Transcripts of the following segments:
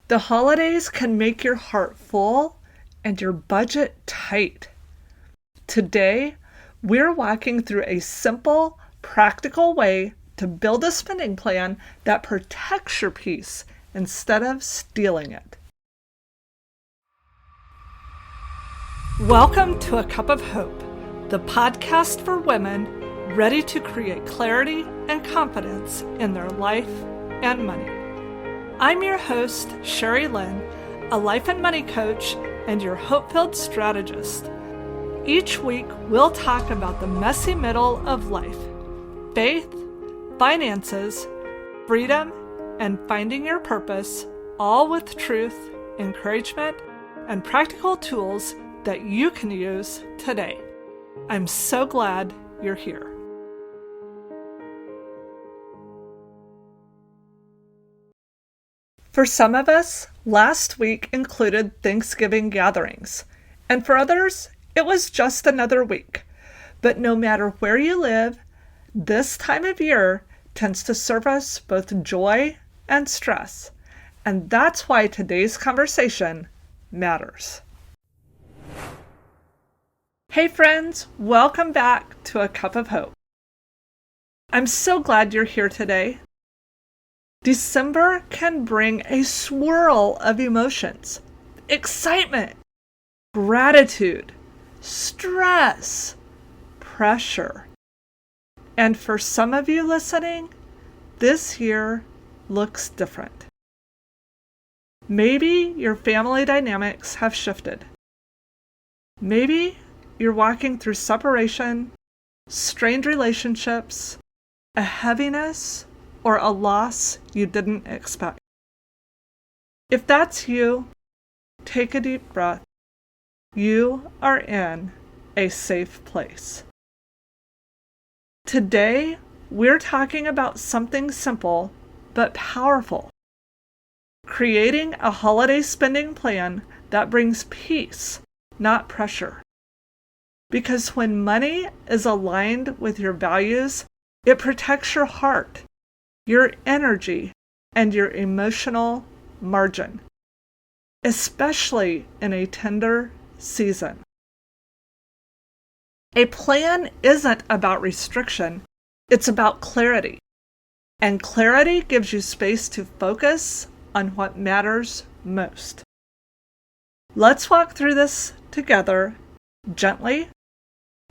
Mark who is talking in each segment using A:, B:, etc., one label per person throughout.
A: The holidays can make your heart full and your budget tight. Today, we're walking through a simple, practical way to build a spending plan that protects your peace instead of stealing it. Welcome to A Cup of Hope, the podcast for women ready to create clarity and confidence in their life and money. I'm your host, Sherry Lynn, a life and money coach and your hope-filled strategist. Each week, we'll talk about the messy middle of life, faith, finances, freedom, and finding your purpose, all with truth, encouragement, and practical tools that you can use today. I'm so glad you're here. For some of us, last week included Thanksgiving gatherings, and for others, it was just another week. But no matter where you live, this time of year tends to serve us both joy and stress, and that's why today's conversation matters. Hey friends, welcome back to A Cup of Hope. I'm so glad you're here today. December can bring a swirl of emotions: excitement, gratitude, stress, pressure. And for some of you listening, this year looks different. Maybe your family dynamics have shifted. Maybe you're walking through separation, strained relationships, a heaviness, or a loss you didn't expect. If that's you, take a deep breath. You are in a safe place. Today, we're talking about something simple but powerful: creating a holiday spending plan that brings peace, not pressure. Because when money is aligned with your values, it protects your heart, your energy, and your emotional margin, especially in a tender season. A plan isn't about restriction, it's about clarity. And clarity gives you space to focus on what matters most. Let's walk through this together, gently,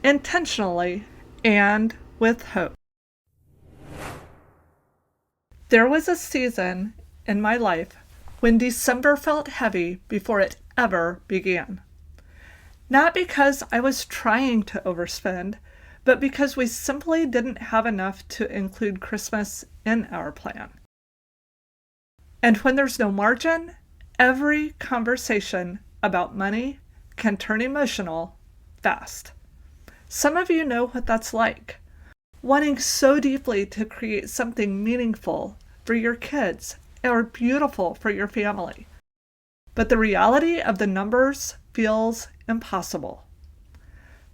A: intentionally, and with hope. There was a season in my life when December felt heavy before it ever began. Not because I was trying to overspend, but because we simply didn't have enough to include Christmas in our plan. And when there's no margin, every conversation about money can turn emotional fast. Some of you know what that's like. Wanting so deeply to create something meaningful for your kids or beautiful for your family. But the reality of the numbers feels impossible.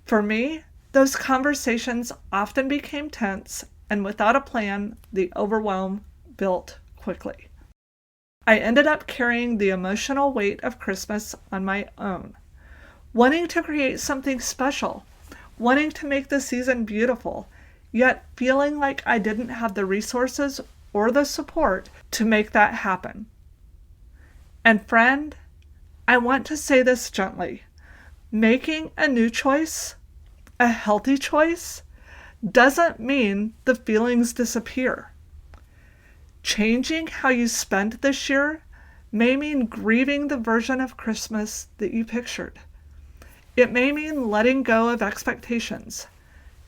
A: For me, those conversations often became tense, and without a plan, the overwhelm built quickly. I ended up carrying the emotional weight of Christmas on my own, wanting to create something special, wanting to make the season beautiful, yet feeling like I didn't have the resources or the support to make that happen. And friend, I want to say this gently. Making a new choice, a healthy choice, doesn't mean the feelings disappear. Changing how you spend this year may mean grieving the version of Christmas that you pictured. It may mean letting go of expectations,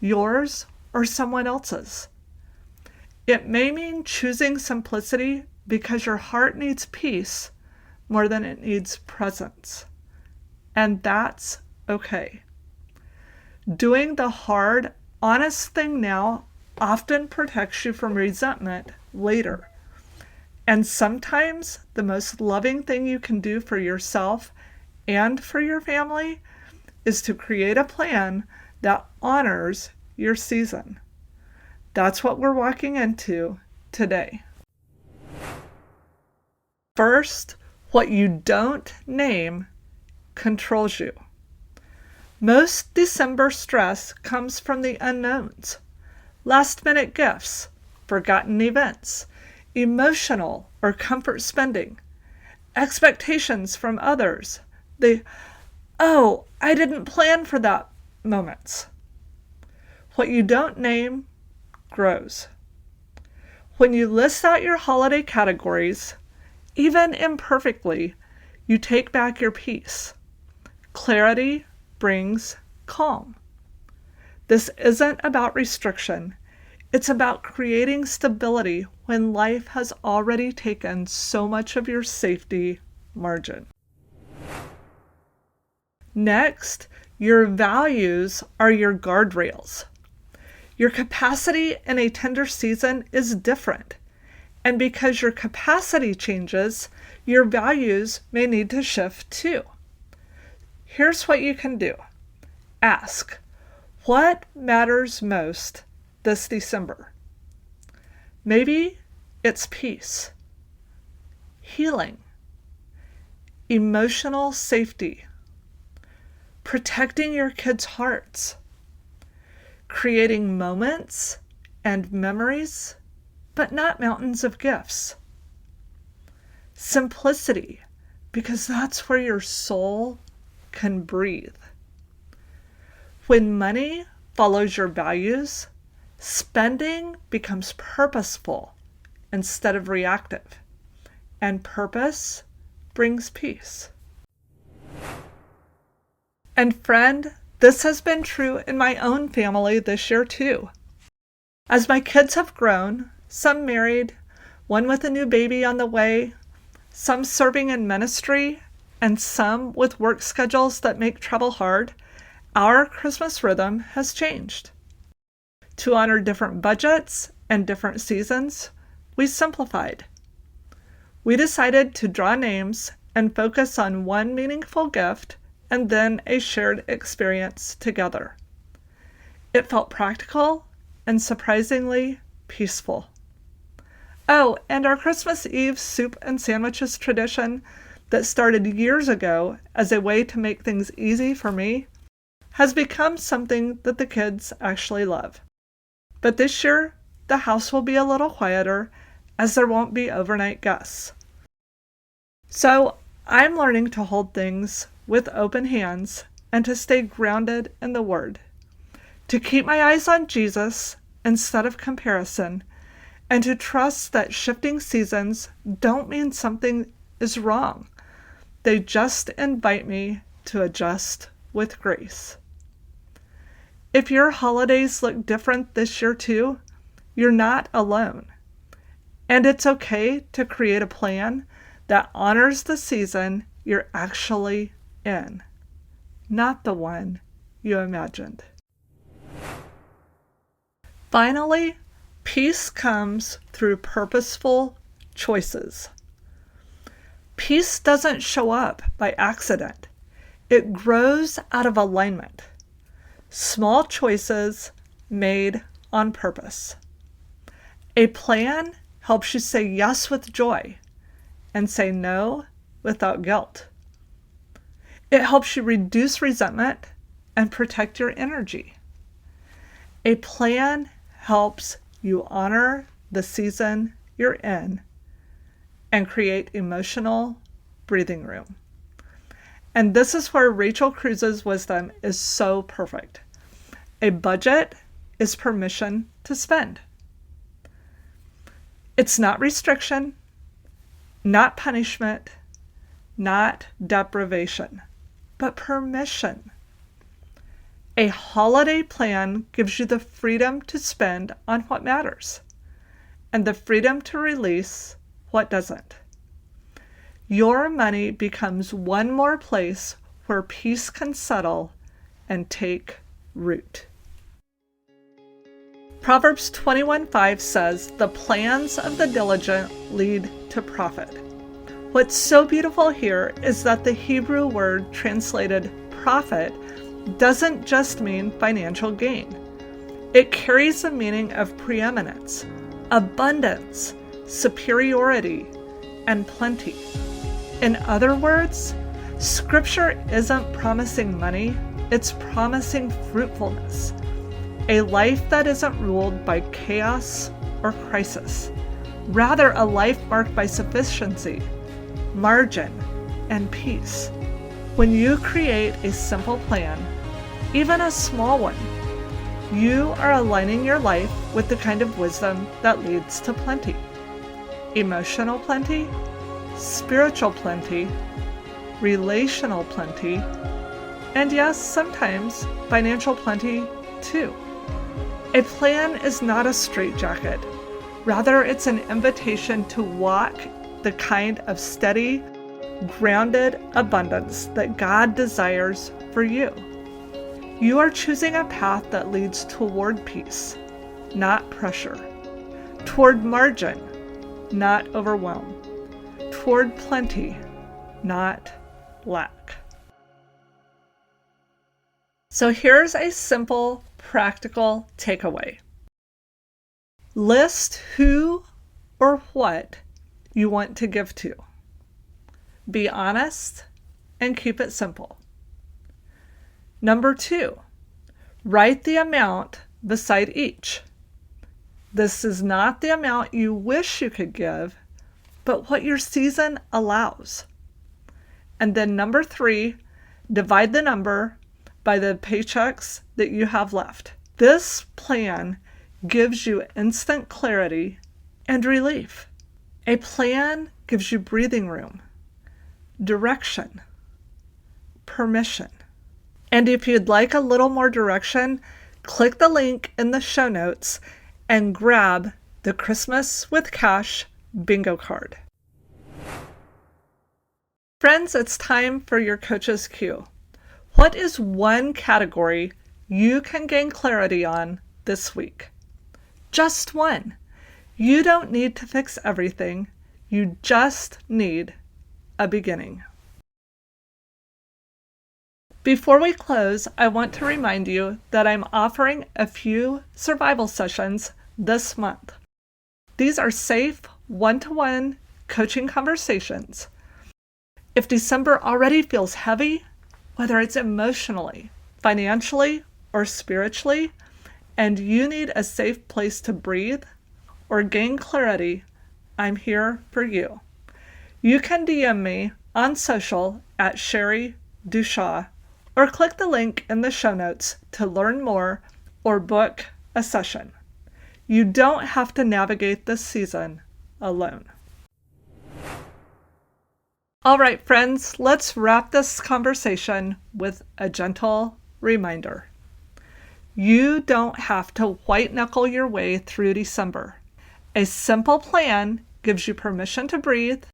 A: yours or someone else's. It may mean choosing simplicity because your heart needs peace more than it needs presents. And that's okay. Doing the hard, honest thing now often protects you from resentment later. And sometimes the most loving thing you can do for yourself and for your family is to create a plan that honors your season. That's what we're walking into today. First, What you don't name controls you. Most December stress comes from the unknowns, last-minute gifts, forgotten events, emotional or comfort spending, expectations from others, I didn't plan for that moments. What you don't name grows. When you list out your holiday categories, even imperfectly, you take back your peace. Clarity brings calm. This isn't about restriction. It's about creating stability when life has already taken so much of your safety margin. Next, your values are your guardrails. Your capacity in a tender season is different. And because your capacity changes, your values may need to shift too. Here's what you can do. Ask, what matters most this December? Maybe it's peace, healing, emotional safety, protecting your kids' hearts, creating moments and memories, but not mountains of gifts. Simplicity, because that's where your soul can breathe. When money follows your values, spending becomes purposeful instead of reactive, and purpose brings peace. And friend, this has been true in my own family this year too. As my kids have grown, some married, one with a new baby on the way, some serving in ministry, and some with work schedules that make travel hard, our Christmas rhythm has changed. To honor different budgets and different seasons, we simplified. We decided to draw names and focus on one meaningful gift and then a shared experience together. It felt practical and surprisingly peaceful. Oh, and our Christmas Eve soup and sandwiches tradition that started years ago as a way to make things easy for me has become something that the kids actually love. But this year, the house will be a little quieter as there won't be overnight guests. So I'm learning to hold things with open hands and to stay grounded in the Word, to keep my eyes on Jesus instead of comparison, and to trust that shifting seasons don't mean something is wrong. They just invite me to adjust with grace. If your holidays look different this year too, you're not alone. And it's okay to create a plan that honors the season you're actually in, not the one you imagined. Finally, peace comes through purposeful choices. Peace doesn't show up by accident. It grows out of alignment. Small choices made on purpose. A plan helps you say yes with joy and say no without guilt. It helps you reduce resentment and protect your energy. A plan helps you honor the season you're in and create emotional breathing room. And this is where Rachel Cruz's wisdom is so perfect. A budget is permission to spend. It's not restriction, not punishment, not deprivation, but permission. A holiday plan gives you the freedom to spend on what matters and the freedom to release what doesn't. Your money becomes one more place where peace can settle and take root. Proverbs 21:5 says, "The plans of the diligent lead to profit." What's so beautiful here is that the Hebrew word translated profit doesn't just mean financial gain. It carries the meaning of preeminence, abundance, superiority, and plenty. In other words, Scripture isn't promising money, it's promising fruitfulness, a life that isn't ruled by chaos or crisis, rather a life marked by sufficiency, margin, and peace. When you create a simple plan, even a small one, you are aligning your life with the kind of wisdom that leads to plenty. Emotional plenty, spiritual plenty, relational plenty, and yes, sometimes financial plenty too. A plan is not a straitjacket. Rather, it's an invitation to walk the kind of steady, grounded abundance that God desires for you. You are choosing a path that leads toward peace, not pressure, toward margin, not overwhelm, toward plenty, not lack. So here's a simple, practical takeaway. List who or what you want to give to. Be honest and keep it simple. Number 2, write the amount beside each. This is not the amount you wish you could give, but what your season allows. And then number 3, divide the number by the paychecks that you have left. This plan gives you instant clarity and relief. A plan gives you breathing room, direction, permission. And if you'd like a little more direction, click the link in the show notes and grab the Christmas with Cash bingo card. Friends, it's time for your coach's cue. What is one category you can gain clarity on this week? Just one. You don't need to fix everything. You just need a beginning. Before we close, I want to remind you that I'm offering a few survival sessions this month. These are safe, one-to-one coaching conversations. If December already feels heavy, whether it's emotionally, financially, or spiritually, and you need a safe place to breathe or gain clarity, I'm here for you. You can DM me on social at Sherry Dushaw or click the link in the show notes to learn more or book a session. You don't have to navigate this season alone. All right, friends, let's wrap this conversation with a gentle reminder. You don't have to white-knuckle your way through December. A simple plan gives you permission to breathe,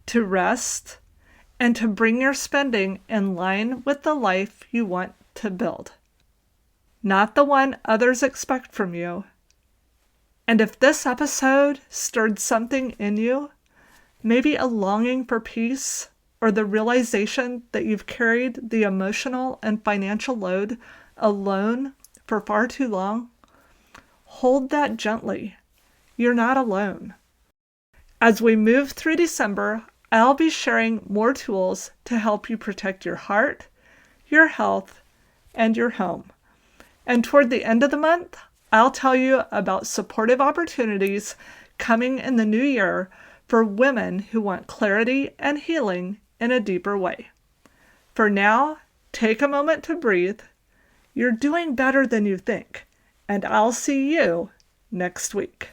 A: to rest, and to bring your spending in line with the life you want to build, not the one others expect from you. And if this episode stirred something in you, maybe a longing for peace or the realization that you've carried the emotional and financial load alone for far too long, hold that gently. You're not alone. As we move through December, I'll be sharing more tools to help you protect your heart, your health, and your home. And toward the end of the month, I'll tell you about supportive opportunities coming in the new year for women who want clarity and healing in a deeper way. For now, take a moment to breathe. You're doing better than you think, and I'll see you next week.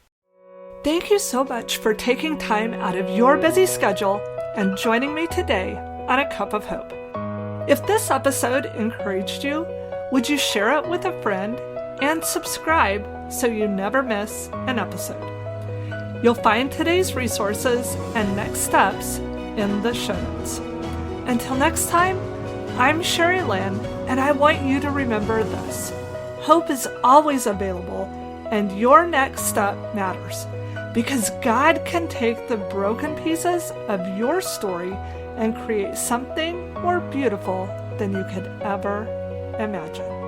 A: Thank you so much for taking time out of your busy schedule and joining me today on A Cup of Hope. If this episode encouraged you, would you share it with a friend and subscribe so you never miss an episode? You'll find today's resources and next steps in the show notes. Until next time, I'm Sherry Lynn, and I want you to remember this. Hope is always available, and your next step matters, because God can take the broken pieces of your story and create something more beautiful than you could ever imagine.